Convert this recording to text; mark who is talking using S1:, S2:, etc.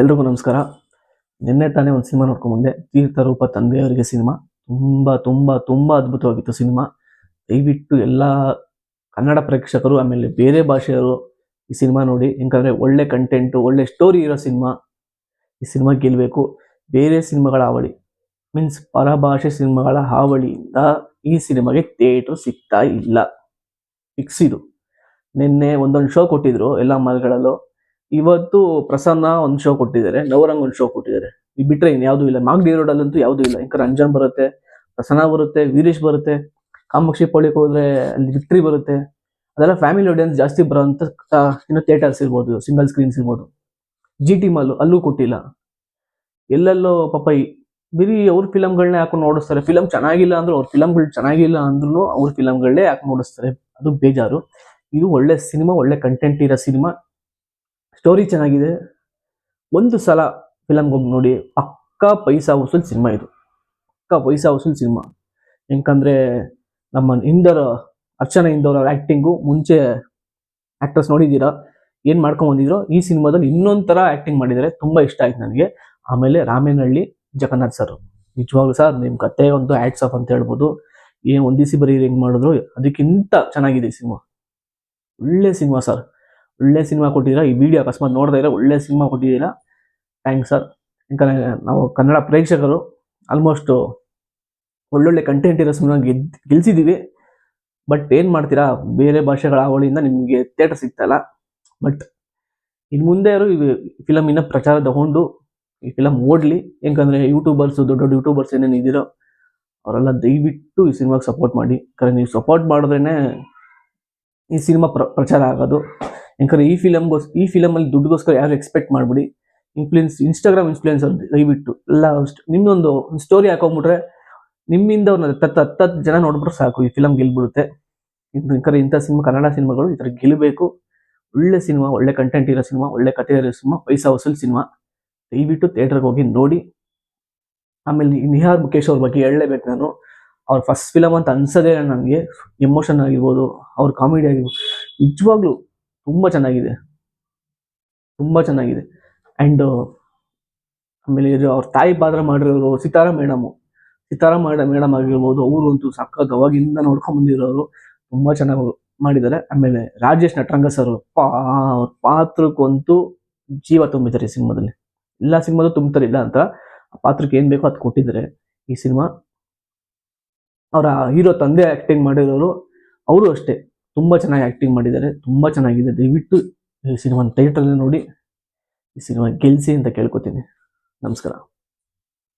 S1: ಎಲ್ರಿಗೂ ನಮಸ್ಕಾರ. ನಿನ್ನೆ ತಾನೇ ಒಂದು ಸಿನಿಮಾ ನೋಡ್ಕೊಂಡು ಬಂದೆ, ತೀರ್ಥರೂಪ ತಂದೆಯವರಿಗೆ ಸಿನಿಮಾ. ತುಂಬಾ ತುಂಬಾ ತುಂಬಾ ಅದ್ಭುತವಾಗಿತ್ತು ಸಿನಿಮಾ. ದಯವಿಟ್ಟು ಎಲ್ಲ ಕನ್ನಡ ಪ್ರೇಕ್ಷಕರು ಆಮೇಲೆ ಬೇರೆ ಭಾಷೆಯವರು ಈ ಸಿನಿಮಾ ನೋಡಿ. ಯಾಕಂದ್ರೆ ಒಳ್ಳೆ ಕಂಟೆಂಟು, ಒಳ್ಳೆ ಸ್ಟೋರಿ ಇರೋ ಸಿನಿಮಾ. ಈ ಸಿನಿಮಾ ಗೆಲ್ಲಬೇಕು. ಬೇರೆ ಸಿನಿಮಾಗಳ ಹಾವಳಿ ಮೀನ್ಸ್ ಪರಭಾಷೆ ಸಿನಿಮಾಗಳ ಹಾವಳಿಯಿಂದ ಈ ಸಿನಿಮಾಗೆ ಥಿಯೇಟ್ರು ಸಿಗ್ತಾ ಇಲ್ಲ. ಫಿಕ್ಸ್ ಇದು. ನಿನ್ನೆ ಒಂದೊಂದು ಶೋ ಕೊಟ್ಟಿದ್ರು ಎಲ್ಲ ಮಾಲ್ಗಳಲ್ಲೂ. ಇವತ್ತು ಪ್ರಸನ್ನ ಒಂದು ಶೋ ಕೊಟ್ಟಿದ್ದಾರೆ, ನವರಂಗ್ ಒಂದು ಶೋ ಕೊಟ್ಟಿದ್ದಾರೆ. ಇದು ಬಿಟ್ರೆ ಇನ್ಯಾವುದೂ ಇಲ್ಲ. ಮಾಗಡಿ ರೋಡಲ್ಲಂತೂ ಯಾವುದೂ ಇಲ್ಲ. ಯಾಕಂದ್ರೆ ರಂಜಾನ್ ಬರುತ್ತೆ, ಪ್ರಸನ್ನ ಬರುತ್ತೆ, ವೀರೇಶ್ ಬರುತ್ತೆ, ಕಾಮಾಕ್ಷಿ ಪಳ್ಳಿಗೆ ಹೋದ್ರೆ ಅಲ್ಲಿ ವಿಕ್ಟ್ರಿ ಬರುತ್ತೆ. ಅದೆಲ್ಲ ಫ್ಯಾಮಿಲಿ ಆಡಿಯನ್ಸ್ ಜಾಸ್ತಿ ಬರೋಂಥ ಇನ್ನು ಥಿಯೇಟರ್ಸ್ ಇರ್ಬೋದು, ಸಿಂಗಲ್ ಸ್ಕ್ರೀನ್ಸ್ ಇರ್ಬೋದು. ಜಿ ಟಿ ಮಾಲ್ ಅಲ್ಲೂ ಕೊಟ್ಟಿಲ್ಲ. ಎಲ್ಲೆಲ್ಲೋ ಪಾಪ ಬರೀ ಅವ್ರ ಫಿಲಮ್ಗಳನ್ನೇ ಹಾಕೊಂಡು ನೋಡಿಸ್ತಾರೆ. ಫಿಲಮ್ ಚೆನ್ನಾಗಿಲ್ಲ ಅಂದ್ರು, ಅವ್ರ ಫಿಲಮ್ಗಳು ಚೆನ್ನಾಗಿಲ್ಲ ಅಂದ್ರೂ ಅವ್ರ ಫಿಲಮ್ಗಳನ್ನೇ ಹಾಕಿ ನೋಡಿಸ್ತಾರೆ. ಅದು ಬೇಜಾರು. ಇದು ಒಳ್ಳೆ ಸಿನಿಮಾ, ಒಳ್ಳೆ ಕಂಟೆಂಟ್ ಇರೋ ಸಿನಿಮಾ, ಸ್ಟೋರಿ ಚೆನ್ನಾಗಿದೆ. ಒಂದು ಸಲ ಫಿಲಮ್ಗೆ ಹೋಗಿ ನೋಡಿ, ಪಕ್ಕಾ ಪೈಸಾ ವಸೂಲ್ ಸಿನಿಮಾ ಇದು. ಪಕ್ಕಾ ಪೈಸಾ ವಸೂಲ್ ಸಿನಿಮಾ. ಯಾಕಂದ್ರೆ ನಮ್ಮ ಅರ್ಚನಾ ಇಂದವ್ರ ಆ್ಯಕ್ಟಿಂಗು ಮುಂಚೆ ಆ್ಯಕ್ಟರ್ಸ್ ನೋಡಿದ್ದೀರಾ ಏನು ಮಾಡ್ಕೊಂಬಂದಿದ್ರು. ಈ ಸಿನಿಮಾದಲ್ಲಿ ಇನ್ನೊಂದು ಥರ ಆ್ಯಕ್ಟಿಂಗ್ ಮಾಡಿದ್ದಾರೆ, ತುಂಬ ಇಷ್ಟ ಆಯ್ತು ನನಗೆ. ಆಮೇಲೆ ರಾಮೇನಹಳ್ಳಿ ಜಗನ್ನಾಥ್ ಸರ್, ನಿಜವಾಗ್ಲೂ ಸರ್ ನಿಮ್ಮ ಕತೆ ಒಂದು ಹ್ಯಾಟ್ಸ್ ಆಫ್ ಅಂತ ಹೇಳ್ಬೋದು. ಏನು ಒಂದಿಸಿ ಬರೀ ಹೆಂಗೆ ಮಾಡಿದ್ರು ಅದಕ್ಕಿಂತ ಚೆನ್ನಾಗಿದೆ ಈ ಸಿನಿಮಾ. ಒಳ್ಳೆ ಸಿನಿಮಾ ಸರ್, ಒಳ್ಳೆ ಸಿನಿಮಾ ಕೊಟ್ಟಿದ್ದೀರಾ. ಈ ವಿಡಿಯೋ ಅಕಸ್ಮಾತ್ ನೋಡ್ತಾ ಇದ್ರೆ ಒಳ್ಳೆ ಸಿನಿಮಾ ಕೊಟ್ಟಿದ್ದೀರಾ. Thanks sir. ಯಾಕಂದರೆ ನಾವು ಕನ್ನಡ ಪ್ರೇಕ್ಷಕರು ಆಲ್ಮೋಸ್ಟು ಒಳ್ಳೊಳ್ಳೆ ಕಂಟೆಂಟ್ ಇರೋ ಸಿನಿಮಾ ಗೆಲ್ಸಿದ್ದೀವಿ. ಬಟ್ ಏನು ಮಾಡ್ತೀರಾ, ಬೇರೆ ಭಾಷೆಗಳ ಹಾವಳಿಯಿಂದ ನಿಮಗೆ ಥಿಯೇಟರ್ ಸಿಗ್ತಾಯಿಲ್ಲ. ಬಟ್ ಇನ್ನು ಮುಂದೆ ಈ ಫಿಲಮ್ ಇನ್ನೂ ಪ್ರಚಾರ ತಗೊಂಡು ಈ ಫಿಲಮ್ ಓಡಲಿ. ಯಾಕಂದರೆ ಯೂಟ್ಯೂಬರ್ಸು, ದೊಡ್ಡ ದೊಡ್ಡ ಯೂಟ್ಯೂಬರ್ಸ್ ಏನೇನು ಇದ್ದೀರೋ ಅವರೆಲ್ಲ ದಯವಿಟ್ಟು ಈ ಸಿನಿಮಾಗೆ ಸಪೋರ್ಟ್ ಮಾಡಿ. ಯಾಕಂದರೆ ನೀವು ಸಪೋರ್ಟ್ ಮಾಡಿದ್ರೇ ಈ ಸಿನಿಮಾ ಪ್ರಚಾರ ಆಗೋದು. ಯಾಕಂದರೆ ಈ ಫಿಲಮಲ್ಲಿ ದುಡ್ಡುಗೋಸ್ಕರ ಯಾರು ಎಕ್ಸ್ಪೆಕ್ಟ್ ಮಾಡಿಬಿಡಿ. ಇನ್ಸ್ಟಾಗ್ರಾಮ್ ಇನ್ಫ್ಲೂಯೆನ್ಸರ್ ದಯವಿಟ್ಟು ಎಲ್ಲ ನಿಮ್ಮೊಂದು ಸ್ಟೋರಿ ಹಾಕೊಂಡ್ಬಿಟ್ರೆ ನಿಮ್ಮಿಂದ ಒಂದು ಹತ್ತು ಜನ ನೋಡ್ಬಿಟ್ರೆ ಸಾಕು, ಈ ಫಿಲಮ್ ಗೆಲ್ಬಿಡುತ್ತೆ. ಯಾಕಂದರೆ ಇಂಥ ಸಿನಿಮಾ, ಕನ್ನಡ ಸಿನಿಮಾಗಳು ಈ ಥರ ಗೆಲ್ಲಬೇಕು. ಒಳ್ಳೆ ಸಿನಿಮಾ, ಒಳ್ಳೆ ಕಂಟೆಂಟ್ ಇರೋ ಸಿನಿಮಾ, ಒಳ್ಳೆ ಕಥೆ ಇರೋ ಸಿನಿಮಾ, ಪೈಸಾ ವಸೂಲ್ ಸಿನಿಮಾ. ದಯವಿಟ್ಟು ಥಿಯೇಟರ್ಗೆ ಹೋಗಿ ನೋಡಿ. ಆಮೇಲೆ ನಿಹಾರ್ ಮುಖೇಶ್ ಅವ್ರ ಬಗ್ಗೆ ಹೇಳಲೇಬೇಕು ನಾನು. ಅವ್ರ ಫಸ್ಟ್ ಫಿಲಮ್ ಅಂತ ಅನ್ಸೋದೇ ನನಗೆ. ಎಮೋಷನ್ ಆಗಿರ್ಬೋದು, ಅವ್ರ ಕಾಮಿಡಿ ಆಗಿರ್ಬೋದು, ನಿಜವಾಗ್ಲೂ ತುಂಬ ಚೆನ್ನಾಗಿದೆ, ತುಂಬ ಚೆನ್ನಾಗಿದೆ. ಆ್ಯಂಡ್ ಆಮೇಲೆ ಅವ್ರ ತಾಯಿ ಪಾತ್ರ ಮಾಡಿರೋರು ಸಿತಾರಾ ಮೇಡಮ್ ಆಗಿರ್ಬೋದು, ಅವರಂತೂ ಸಖತ್ ಅವಾಗಿಂದ ನೋಡ್ಕೊಂಡು ಬಂದಿರೋರು, ತುಂಬ ಚೆನ್ನಾಗಿ ಮಾಡಿದ್ದಾರೆ. ಆಮೇಲೆ ರಾಜೇಶ್ ನಟರಂಗ ಸರ್ ಅವ್ರ ಪಾತ್ರಕ್ಕಂತೂ ಜೀವ ತುಂಬಿದ್ದಾರೆ ಈ ಸಿನಿಮಾದಲ್ಲಿ. ಎಲ್ಲ ಸಿನಿಮಾದು ತುಂಬ್ತಾರಿಲ್ಲ ಅಂತ, ಆ ಪಾತ್ರಕ್ಕೆ ಏನು ಬೇಕೋ ಅದು ಕೊಟ್ಟಿದ್ದಾರೆ ಈ ಸಿನಿಮಾ. ಅವರ ಹೀರೋ ತಂದೆ ಆ್ಯಕ್ಟಿಂಗ್ ಮಾಡಿರೋರು, ಅವರು ಅಷ್ಟೇ ತುಂಬ ಚೆನ್ನಾಗಿ ಆ್ಯಕ್ಟಿಂಗ್ ಮಾಡಿದ್ದಾರೆ, ತುಂಬ ಚೆನ್ನಾಗಿದೆ. ದಯವಿಟ್ಟು ಈ ಸಿನಿಮಾನ ಥಿಯೇಟ್ರಲ್ಲಿ ನೋಡಿ, ಈ ಸಿನಿಮಾ ಗೆಲ್ಲಿಸಿ ಅಂತ ಕೇಳ್ಕೊತೀನಿ. ನಮಸ್ಕಾರ.